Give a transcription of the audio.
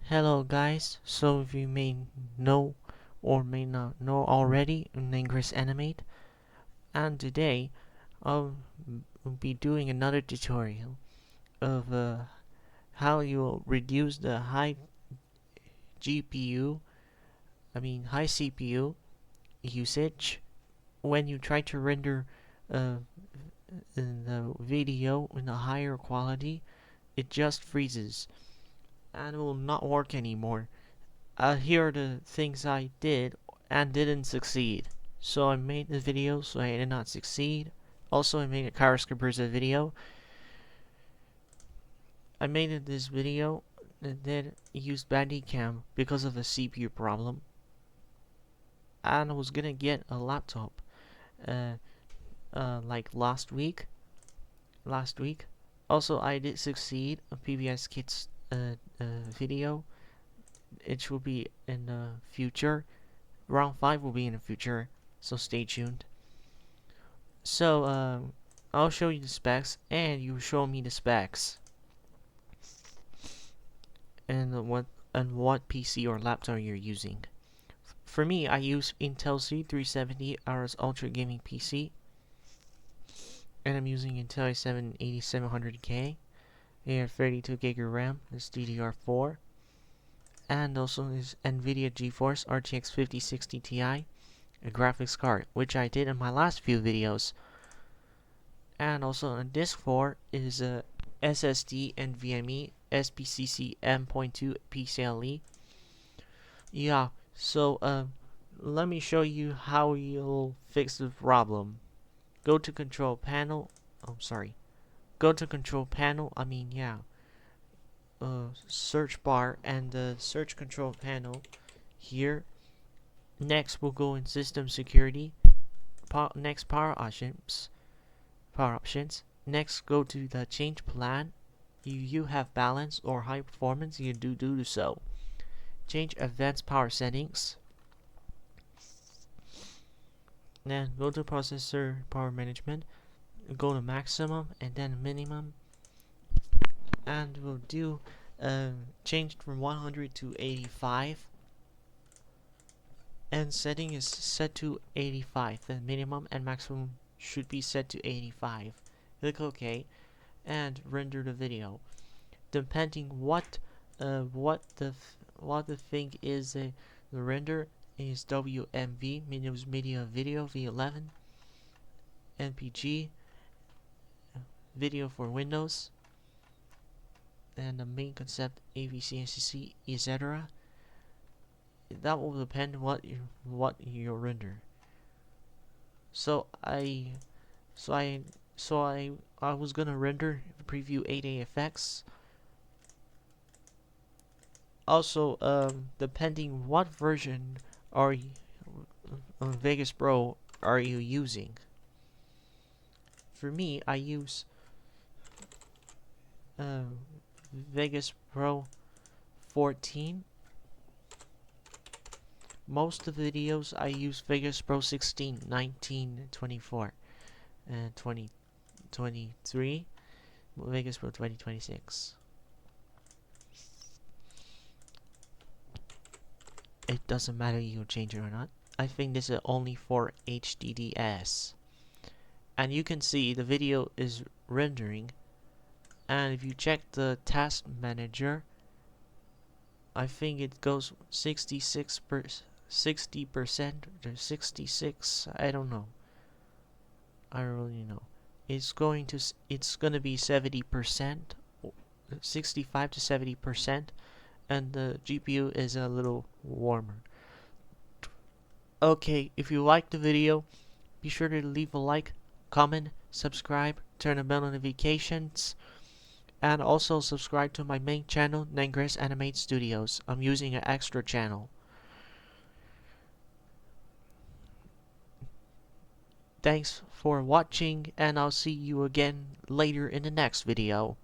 Hello guys, so if you may know or may not know already, NVIDIA Animate, and today I'll be doing another tutorial of how you'll reduce the high CPU usage when you try to render uh, in the video in a higher quality. It just freezes and will not work anymore. Here are the things I did and didn't succeed. So I made the video so I did not succeed. Also, I made a Karascaperza video. I made this video that used Bandicam because of a CPU problem. And I was gonna get a laptop like last week. Also, I did succeed a PBS Kids video. It will be in the future. Round 5 will be in the future, so stay tuned. So, I'll show you the specs, and you show me the specs. And what PC or laptop you're using. For me, I use Intel C370 Aorus Ultra Gaming PC. And I'm using Intel i7 8700K. They have 32GB RAM, it's DDR4. And also is NVIDIA GeForce RTX 5060 Ti, a graphics card, which I did in my last few videos. And also on disk 4 is a SSD NVMe SPCC M.2 PCle. Yeah, so let me show you how you'll fix the problem. Go to control panel. Go to control panel. Search bar and the search control panel here. Next, we'll go in system security. Next, power options. Next, go to the change plan. You have balance or high performance, you do so. Change advanced power settings. Then go to processor power management. Go to maximum and then minimum. And we'll do change from 100 to 85. And setting is set to 85. The minimum and maximum should be set to 85. Click OK and render the video. Depending what the thing is, the render is WMV, Media Video V11, NPG, video for Windows, and the main concept AVCNCC, etc. That will depend what you render. So I was gonna render preview 8A effects. Also, depending what version of Vegas Pro are you using. For me, I use Vegas Pro 14. Most of the videos I use Vegas Pro 16, 19, 24, and 2023. Vegas Pro 2026. It doesn't matter if you change it or not. I think this is only for HDDS. And you can see the video is rendering. And if you check the task manager, I think it goes 60% or 66. I don't know. I don't really know. It's gonna be 70%, 65 to 70%. And the GPU is a little warmer. Okay, if you liked the video, be sure to leave a like, comment, subscribe, turn on bell notifications, and also subscribe to my main channel, NVIDIA Animate Studios. I'm using an extra channel. Thanks for watching, and I'll see you again later in the next video.